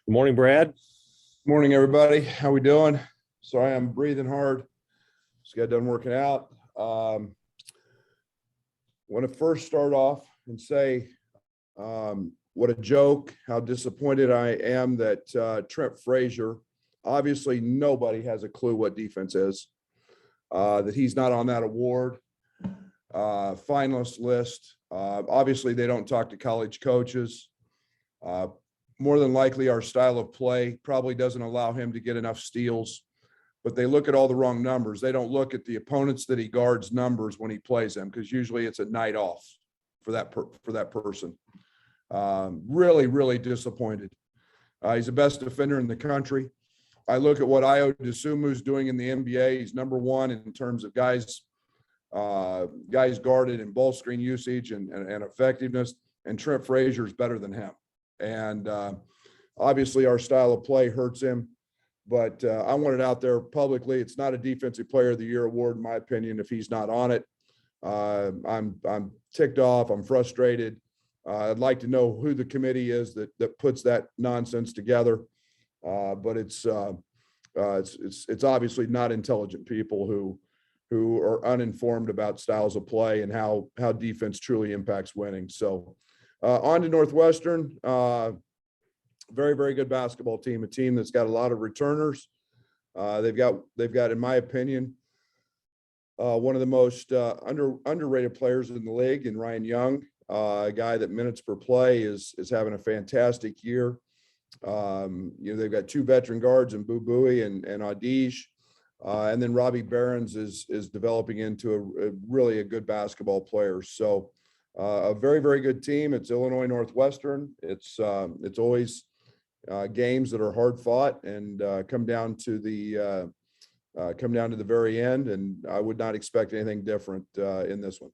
Good morning, Brad. Morning, everybody. How we doing? Sorry, I'm breathing hard. Just got done working out. Want to first start off and say what a joke, how disappointed I am that Trent Frazier, obviously nobody has a clue what defense is, that he's not on that award finalist list. Obviously, they don't talk to college coaches. More than likely, our style of play probably doesn't allow him to get enough steals, but they look at all the wrong numbers. They don't look at the opponents that he guards numbers when he plays them, because usually it's a night off for that person. Really, really disappointed. He's the best defender in the country. I look at what Ayo Dosunmu's doing in the NBA. He's number one in terms of guys guarded and ball screen usage and effectiveness, and Trent Frazier is better than him. And obviously our style of play hurts him, but I want it out there publicly. It's not a Defensive Player of the Year award, in my opinion, if he's not on it. I'm ticked off. I'm frustrated. I'd like to know who the committee is that puts that nonsense together. But it's obviously not intelligent people who are uninformed about styles of play and how defense truly impacts winning. So on to Northwestern. Very, very good basketball team, a team that's got a lot of returners. They've got, in my opinion, one of the most underrated players in the league, in Ryan Young, a guy that minutes per play is having a fantastic year. They've got two veteran guards in Boo Buie and Adij. And then Robbie Behrens is developing into a really good basketball player. So a very, very good team. It's Illinois Northwestern. It's always games that are hard fought and come down to the very end. And I would not expect anything different in this one.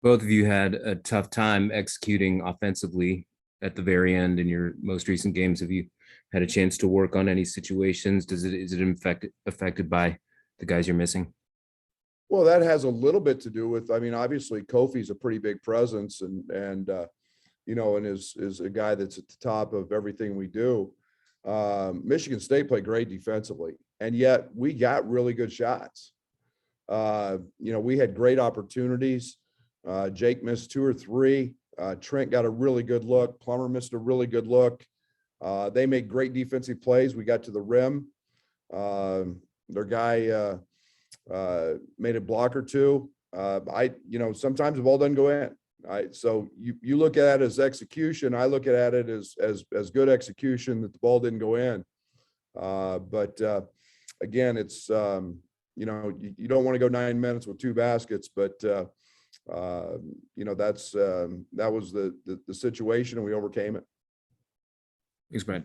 Both of you had a tough time executing offensively at the very end in your most recent games. Have you had a chance to work on any situations? Is it affected by the guys you're missing? Well, that has a little bit to do with, obviously Kofi's a pretty big presence and is a guy that's at the top of everything we do. Michigan State played great defensively, and yet we got really good shots. We had great opportunities. Jake missed 2 or 3. Trent got a really good look. Plummer missed a really good look. They made great defensive plays. We got to the rim. Their guy made a block or two. Sometimes the ball doesn't go in. So you look at it as execution. I look at it as good execution that the ball didn't go in. But again, it's you don't want to go 9 minutes with 2 baskets, but that was the situation, and we overcame it. Thanks, Brad.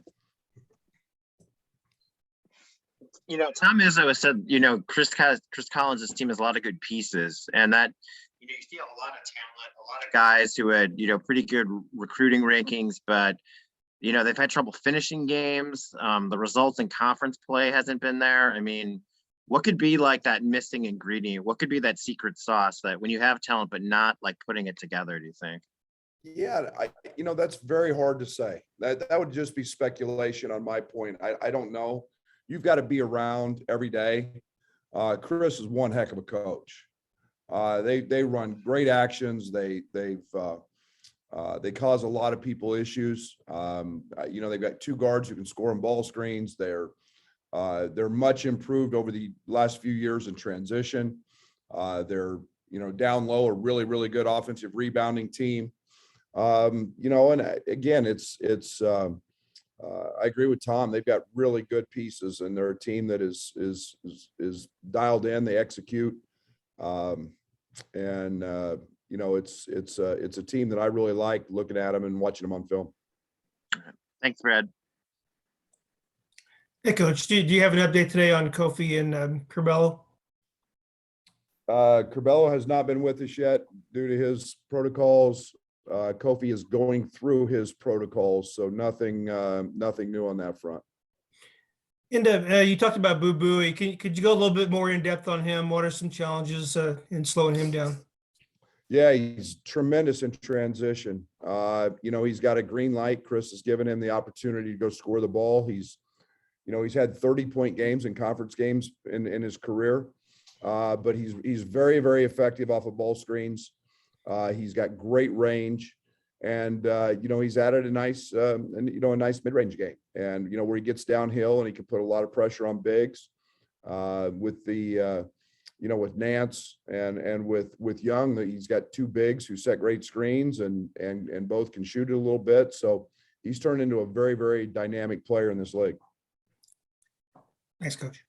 Tom Izzo has said, Chris Collins' team has a lot of good pieces, and that, you see a lot of talent, a lot of guys who had, pretty good recruiting rankings, but, they've had trouble finishing games. The results in conference play hasn't been there. What could be like that missing ingredient? What could be that secret sauce that when you have talent, but not like putting it together, do you think? Yeah, that's very hard to say. That would just be speculation on my point. I don't know. You've got to be around every day. Chris is one heck of a coach. They run great actions. They cause a lot of people issues. They've got 2 guards who can score on ball screens. They're much improved over the last few years in transition. They're down low, a really, really good offensive rebounding team. And again, I agree with Tom. They've got really good pieces, and they're a team that is dialed in. They execute, it's a team that I really like looking at them and watching them on film. Thanks, Brad. Hey, Coach, do you have an update today on Kofi and Curbelo? Curbelo has not been with us yet due to his protocols. Kofi is going through his protocols, so nothing new on that front. And you talked about Boo Buie. Could you go a little bit more in depth on him? What are some challenges in slowing him down? Yeah, he's tremendous in transition. You know, he's got a green light. Chris has given him the opportunity to go score the ball. He's had 30-point games in conference games in his career. But he's very, very effective off of ball screens. He's got great range, and he's added a nice a nice mid-range game, and where he gets downhill and he can put a lot of pressure on bigs with the with Nance and with Young, that he's got two bigs who set great screens and both can shoot it a little bit. So he's turned into a very, very dynamic player in this league. Thanks, Coach.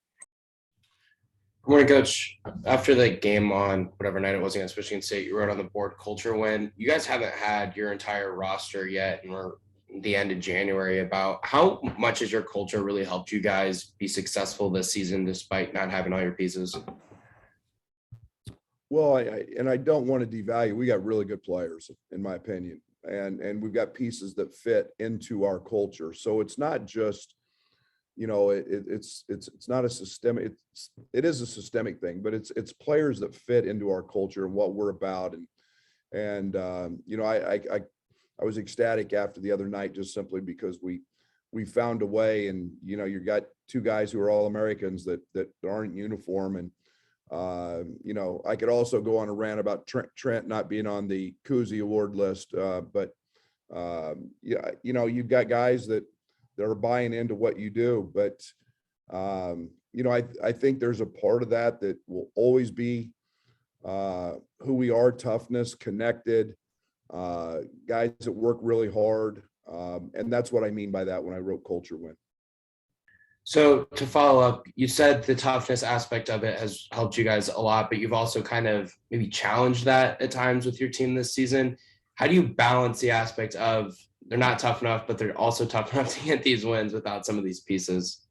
Good morning, Coach. After the game on whatever night it was against Michigan State, you wrote on the board culture win. You guys haven't had your entire roster yet, and we're the end of January. About how much has your culture really helped you guys be successful this season despite not having all your pieces? Well, I don't want to devalue. We got really good players, in my opinion, and we've got pieces that fit into our culture. So it's not just, it's not a systemic. It is a systemic thing, but it's players that fit into our culture and what we're about. And I was ecstatic after the other night just simply because we found a way. And you got two guys who are All-Americans that aren't in uniform. And I could also go on a rant about Trent not being on the Cousy Award list, but you've got guys that are buying into what you do. But I think there's a part of that will always be who we are: toughness, connected, guys that work really hard, and that's what I mean by that when I wrote culture win. So to follow up, you said the toughness aspect of it has helped you guys a lot, but you've also kind of maybe challenged that at times with your team this season. How do you balance the aspect of they're not tough enough, but they're also tough enough to get these wins without some of these pieces?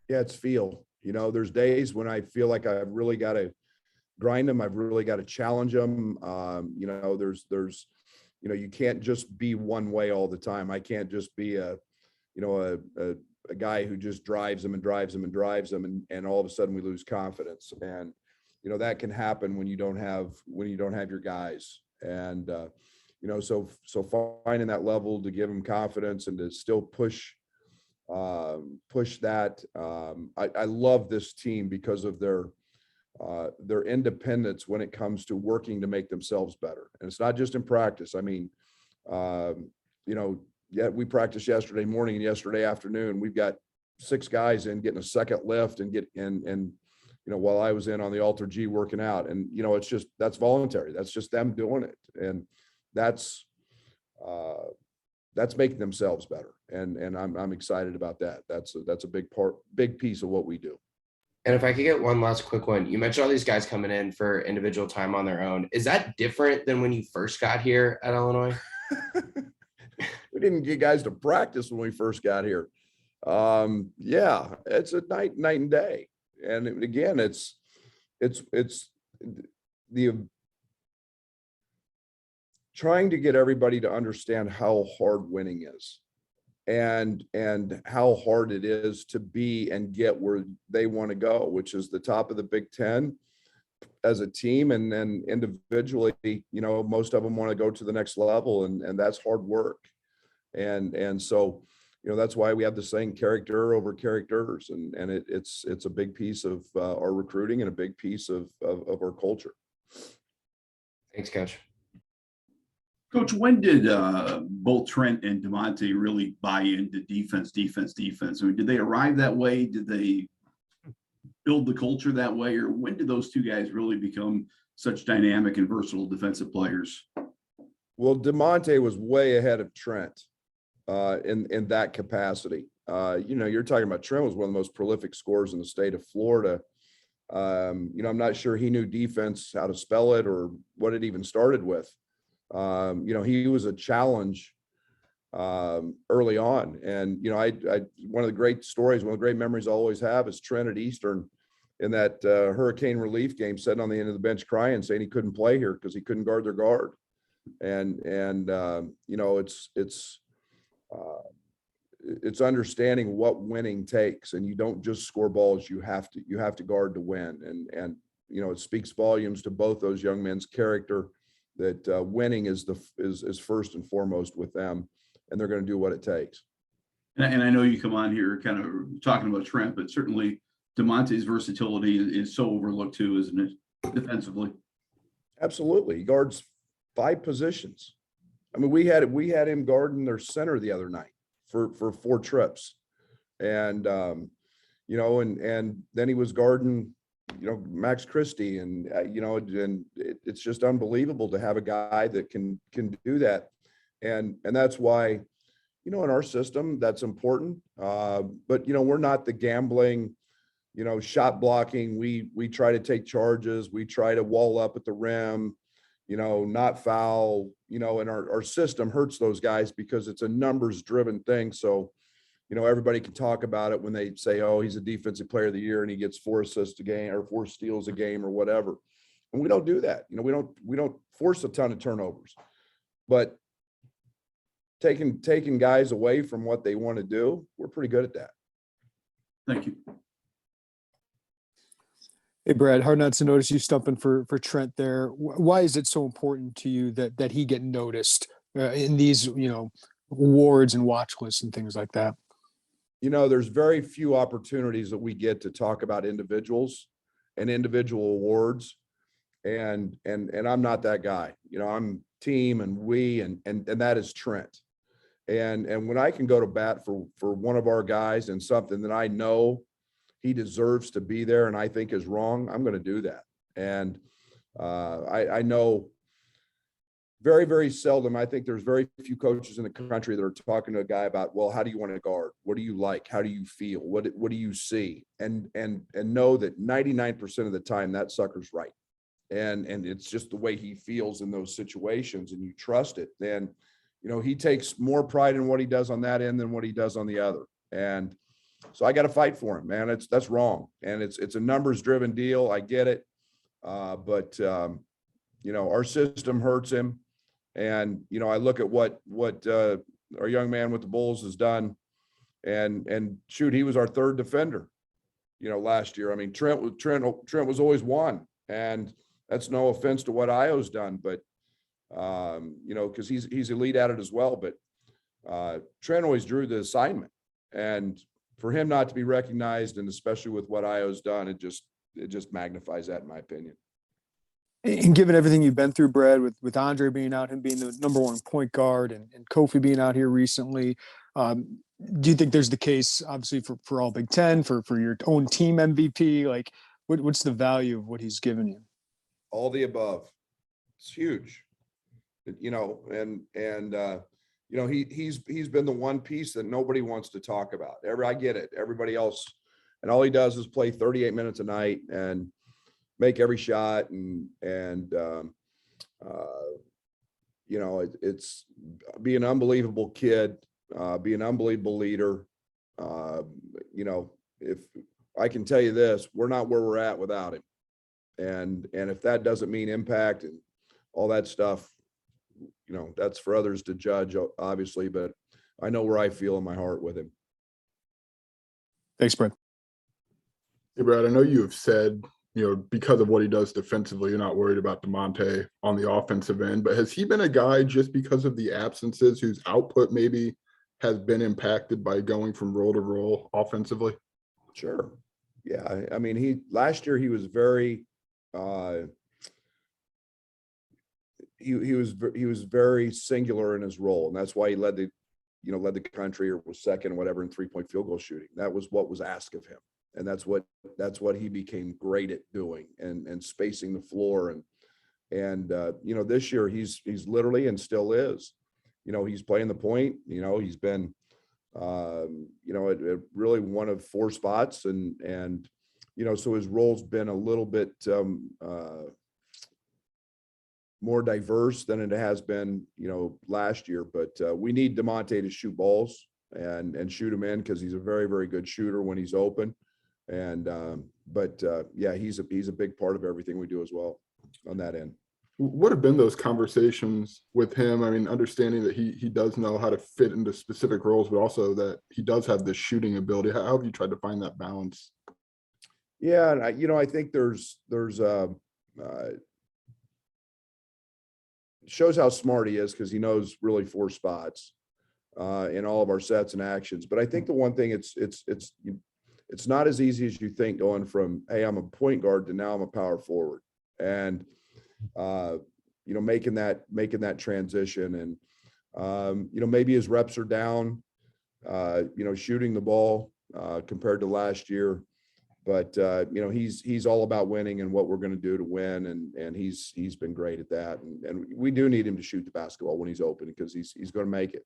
Yeah, it's feel. There's days when I feel like I've really got to grind them. I've really got to challenge them. There's you can't just be one way all the time. I can't just be a guy who just drives them and drives them and drives them, and all of a sudden we lose confidence. And that can happen when you don't have your guys. And so finding that level to give them confidence and to still push that. I love this team because of their independence when it comes to working to make themselves better. And it's not just in practice. I mean, we practiced yesterday morning and yesterday afternoon. We've got 6 guys in getting a second lift and while I was in on the Alter G working out. And that's voluntary. That's just them doing it. And that's making themselves better. And I'm excited about that. That's a big piece of what we do. And if I could get one last quick one, you mentioned all these guys coming in for individual time on their own. Is that different than when you first got here at Illinois? We didn't get guys to practice when we first got here. Yeah, it's a night and day. And again, it's the trying to get everybody to understand how hard winning is and how hard it is to be and get where they want to go, which is the top of the Big Ten as a team. And then individually, most of them want to go to the next level, and that's hard work. And so, that's why we have the saying character over characters. And it's a big piece of our recruiting and a big piece of our culture. Thanks, Coach. Coach, when did both Trent and DeMonte really buy into defense? I mean, did they arrive that way? Did they build the culture that way? Or when did those two guys really become such dynamic and versatile defensive players? Well, DeMonte was way ahead of Trent in that capacity. You're talking about Trent was one of the most prolific scorers in the state of Florida. I'm not sure he knew defense, how to spell it, or what it even started with. He was a challenge early on. And, one of the great stories, one of the great memories I always have is Trent at Eastern in that hurricane relief game, sitting on the end of the bench crying, saying he couldn't play here because he couldn't guard their guard. And it's understanding what winning takes, and you don't just score balls. You have to guard to win. And it speaks volumes to both those young men's character that winning is first and foremost with them, and they're going to do what it takes. And I know you come on here kind of talking about Trent, but certainly DeMonte's versatility is so overlooked too, isn't it? Defensively. Absolutely. He guards 5 positions. I mean, we had him guarding their center the other night for 4 trips. And, you know, and then he was guarding, you know, Max Christie, and, you know, and it's just unbelievable to have a guy that can do that. And that's why, you know, in our system, that's important. But, you know, we're not the gambling, you know, shot blocking. We try to take charges. We try to wall up at the rim, you know, not foul, you know, and our system hurts those guys because it's a numbers driven thing. So, you know, everybody can talk about it when they say, oh, he's a defensive player of the year and he gets 4 assists a game or 4 steals a game or whatever. And we don't do that. You know, we don't force a ton of turnovers, but taking guys away from what they want to do, we're pretty good at that. Thank you. Hey, Brad, hard not to notice you stumping for Trent there. Why is it so important to you that he get noticed in these, you know, awards and watch lists and things like that? You know, there's very few opportunities that we get to talk about individuals and individual awards. And I'm not that guy. You know, I'm team and we, and that is Trent. And when I can go to bat for one of our guys and something that I know he deserves to be there and I think is wrong, I'm going to do that. And I know very, very seldom, I think there's very few coaches in the country that are talking to a guy about, well, how do you want to guard? What do you like? How do you feel? What do you see? And know that 99% of the time that sucker's right. And it's just the way he feels in those situations, and you trust it. Then, you know, he takes more pride in what he does on that end than what he does on the other. And so I got to fight for him, man. That's wrong. And it's a numbers driven deal. I get it. But you know, our system hurts him. And, you know, I look at what our young man with the Bulls has done, and shoot, he was our 3rd defender, you know, last year. I mean, Trent was always 1, and that's no offense to what Io's done, but you know, because he's elite at it as well. But Trent always drew the assignment, and for him not to be recognized, and especially with what Io's done, it just magnifies that, in my opinion. And given everything you've been through, Brad, with Andre being out, him being the #1 point guard, and Kofi being out here recently, do you think there's the case, obviously, for all Big Ten, for your own team MVP? Like, what's the value of what he's given you? All the above. It's huge. You know, and you know, he's been the one piece that nobody wants to talk about. I get it. Everybody else, and all he does is play 38 minutes a night and make every shot, and you know, it's be an unbelievable kid, be an unbelievable leader. You know, if I can tell you this, we're not where we're at without him. And if that doesn't mean impact and all that stuff, you know, that's for others to judge, obviously, but I know where I feel in my heart with him. Thanks, Brad. Hey, Brad, I know you have said, you know, because of what he does defensively, you're not worried about DeMonte on the offensive end, but has he been a guy, just because of the absences, whose output maybe has been impacted by going from role to role offensively? Sure. Yeah. I mean, last year he was very, he was very singular in his role, and that's why he led the country, or was second, whatever, in 3-point field goal shooting. That was what was asked of him, and that's what he became great at doing, and spacing the floor, and you know, this year he's literally, and still is, you know, he's playing the point. You know, he's been you know, at really one of 4 spots, and you know, so his role's been a little bit more diverse than it has been, you know, last year. But we need DeMonte to shoot balls and shoot them in, because he's a very, very good shooter when he's open. And but yeah, he's a big part of everything we do as well on that end. What have been those conversations with him? I mean, understanding that he does know how to fit into specific roles, but also that he does have the shooting ability. How have you tried to find that balance? Yeah, and you know, I think there's shows how smart he is because he knows really 4 spots in all of our sets and actions. But I think the one thing it's not as easy as you think going from, hey, I'm a point guard to now I'm a power forward, and making that transition. And maybe his reps are down, shooting the ball compared to last year. But he's all about winning and what we're going to do to win, and he's been great at that. And we do need him to shoot the basketball when he's open because he's going to make it.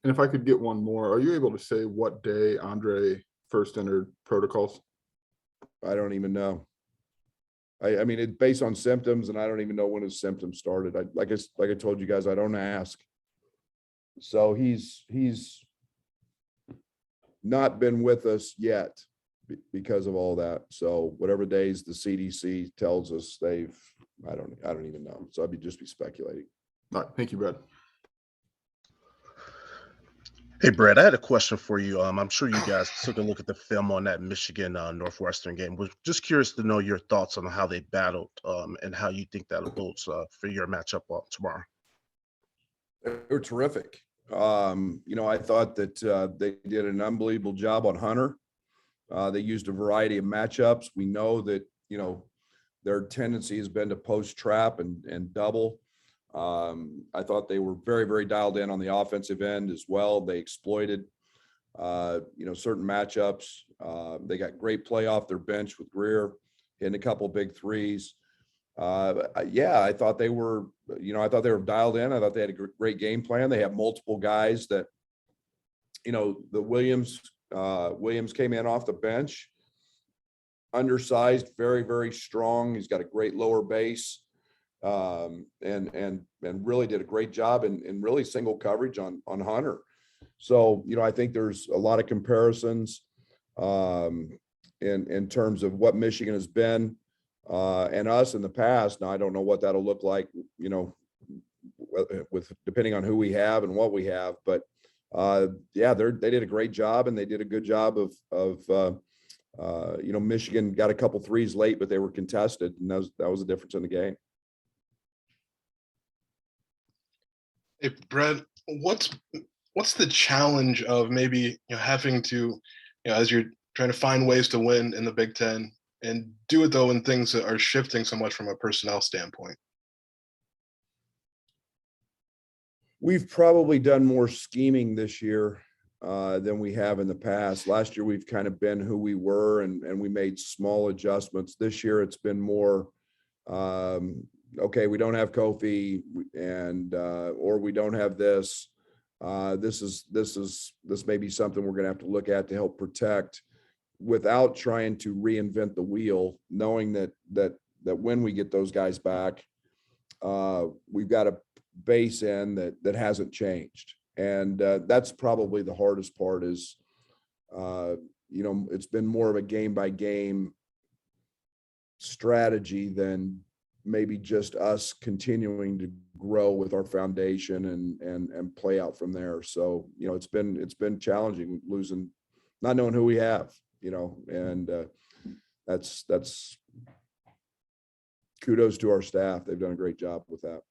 And if I could get one more, are you able to say what day Andre first entered protocols? I don't even know. I mean, it's based on symptoms, and I don't even know when his symptoms started. Like I told you guys, I don't ask. So he's not been with us yet because of all that. So whatever days the CDC tells us I don't even know. So I'd just be speculating. All right, thank you, Brad. Hey, Brad, I had a question for you. I'm sure you guys took a look at the film on that Michigan Northwestern game. Was just curious to know your thoughts on how they battled and how you think that bodes for your matchup tomorrow. They were terrific. I thought that they did an unbelievable job on Hunter. They used a variety of matchups. We know that, their tendency has been to post trap and double. I thought they were very, very dialed in on the offensive end as well. They exploited, certain matchups. They got great play off their bench with Greer hitting a couple big threes. I thought they were, dialed in. I thought they had a great game plan. They have multiple guys that, the Williams came in off the bench, undersized, very, very strong. He's got a great lower base. And really did a great job in really single coverage on Hunter. So, I think there's a lot of comparisons in terms of what Michigan has been and us in the past. Now, I don't know what that'll look like, with depending on who we have and what we have, but they did a great job, and they did a good job of Michigan got a couple threes late, but they were contested, and that was the difference in the game. Hey, Brad, what's the challenge of maybe having to, as you're trying to find ways to win in the Big Ten and do it though when things are shifting so much from a personnel standpoint? We've probably done more scheming this year than we have in the past. Last year, we've kind of been who we were, and we made small adjustments. This year, it's been more, okay, we don't have Kofi, and or we don't have this. This may be something we're going to have to look at to help protect, without trying to reinvent the wheel, knowing that when we get those guys back, we've got a base in that hasn't changed, and that's probably the hardest part. Is it's been more of a game by game strategy than maybe just us continuing to grow with our foundation and play out from there. So, it's been challenging losing, not knowing who we have, and that's kudos to our staff. They've done a great job with that.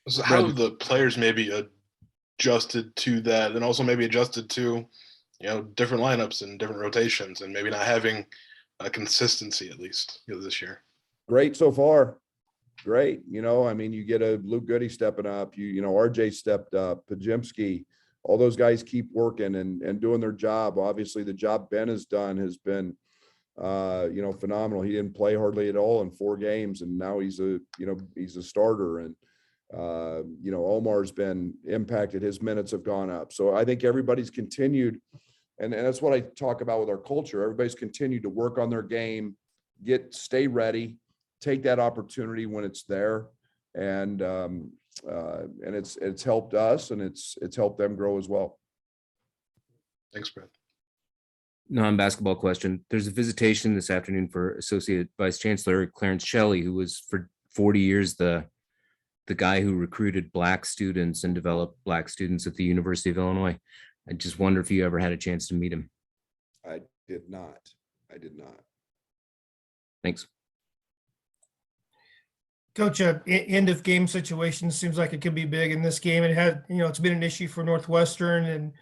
So how have the players maybe adjusted to that, and also maybe adjusted to, different lineups and different rotations, and maybe not having a consistency, at least, this year? Great so far. Great. You get a Luke Goody stepping up, RJ stepped up, Pajemski, all those guys keep working and doing their job. Obviously the job Ben has done has been, phenomenal. He didn't play hardly at all in 4 games, and now he's a starter. And, Omar's been impacted. His minutes have gone up. So I think everybody's continued. And that's what I talk about with our culture. Everybody's continued to work on their game, stay ready, take that opportunity when it's there, and it's helped us, and it's helped them grow as well. Thanks, Brad. Non-basketball question. There's a visitation this afternoon for Associate Vice Chancellor Clarence Shelley, who was for 40 years the guy who recruited Black students and developed Black students at the University of Illinois. I just wonder if you ever had a chance to meet him. I did not. Thanks. Coach, end of game situation seems like it could be big in this game. It had, it's been an issue for Northwestern, and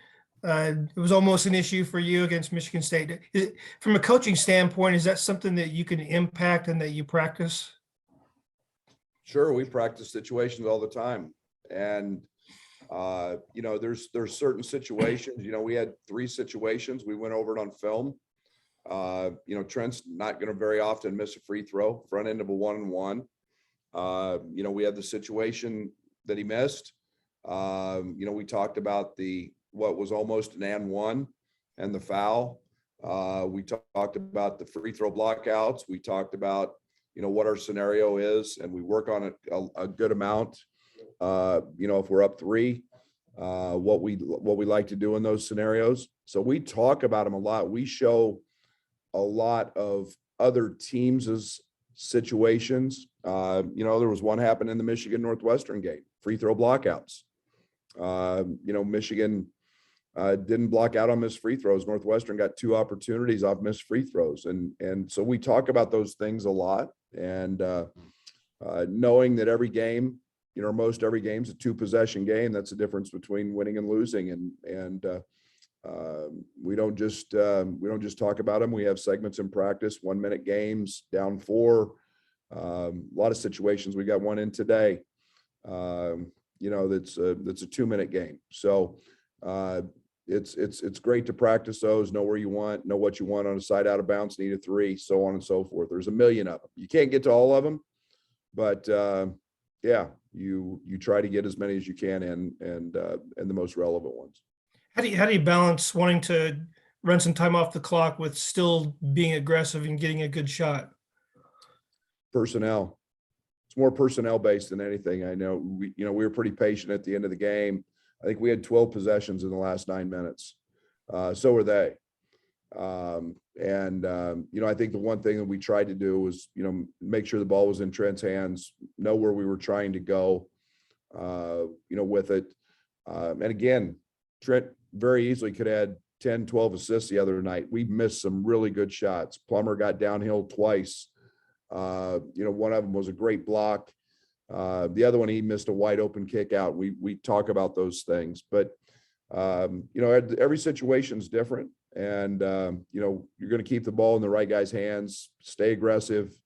it was almost an issue for you against Michigan State. From a coaching standpoint, is that something that you can impact and that you practice? Sure, we practice situations all the time. And, there's certain situations, we had 3 situations. We went over it on film. Trent's not going to very often miss a free throw, front end of a 1-and-1. We had the situation that he missed. We talked about what was almost an and 1 and the foul. We talked about the free throw blockouts. We talked about, what our scenario is, and we work on it a good amount. If we're up 3, what we like to do in those scenarios. So we talk about them a lot. We show a lot of other teams' situations. There was one happened in the Michigan Northwestern game, free throw blockouts. Michigan didn't block out on missed free throws. Northwestern got 2 opportunities off missed free throws. And so we talk about those things a lot. And knowing that every game, most every game's a 2-possession game. That's the difference between winning and losing. And we don't just talk about them. We have segments in practice, 1-minute games, down 4. A lot of situations. We got one in today. That's a 2-minute game. So it's great to practice those, know where you want, know what you want on a side out of bounds, need a 3, so on and so forth. There's a million of them. You can't get to all of them, but you try to get as many as you can and the most relevant ones. How do you balance wanting to run some time off the clock with still being aggressive and getting a good shot? Personnel. It's more personnel based than anything. I know we were pretty patient at the end of the game. I think we had 12 possessions in the last 9 minutes. So were they. I think the one thing that we tried to do was, make sure the ball was in Trent's hands, know where we were trying to go, with it. And again, Trent very easily could have had 10, 12 assists the other night. We missed some really good shots. Plummer got downhill twice. One of them was a great block. The other one, he missed a wide open kick out. We talk about those things, but every situation is different, and you're going to keep the ball in the right guy's hands, stay aggressive,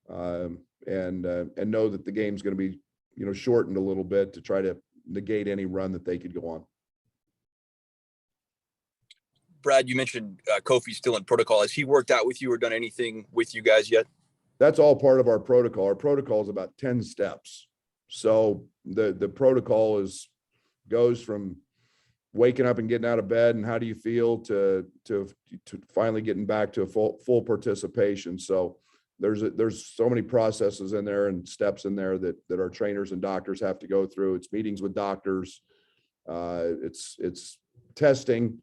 and know that the game's going to be shortened a little bit to try to negate any run that they could go on. Brad, you mentioned Kofi's still in protocol. Has he worked out with you or done anything with you guys yet? That's all part of our protocol. Our protocol is about 10 steps. So the protocol goes from waking up and getting out of bed and how do you feel to finally getting back to a full participation. So there's so many processes in there and steps in there that our trainers and doctors have to go through. It's meetings with doctors. It's testing.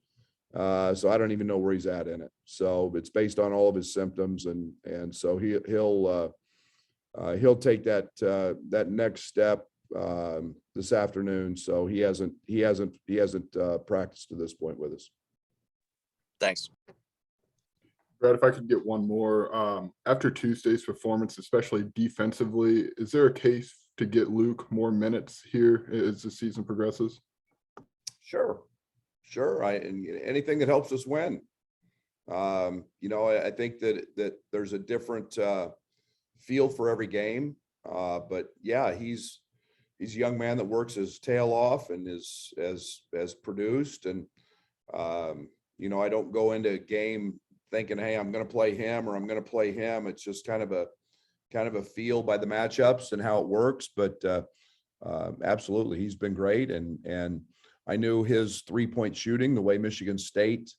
So I don't even know where he's at in it. So it's based on all of his symptoms, and so he'll take that next step this afternoon. So he hasn't practiced to this point with us. Thanks. Brad, if I could get one more, after Tuesday's performance, especially defensively, is there a case to get Luke more minutes here as the season progresses? Sure. Anything that helps us win. I think that there's a different feel for every game. But yeah, he's a young man that works his tail off and has produced. And I don't go into a game thinking, hey, I'm going to play him or I'm going to play him. It's just kind of a feel by the matchups and how it works. But absolutely, he's been great. And I knew his 3-point shooting, the way Michigan State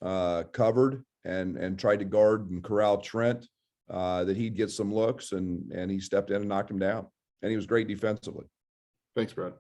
covered and tried to guard and corral Trent, that he'd get some looks, and he stepped in and knocked him down. And he was great defensively. Thanks, Brad.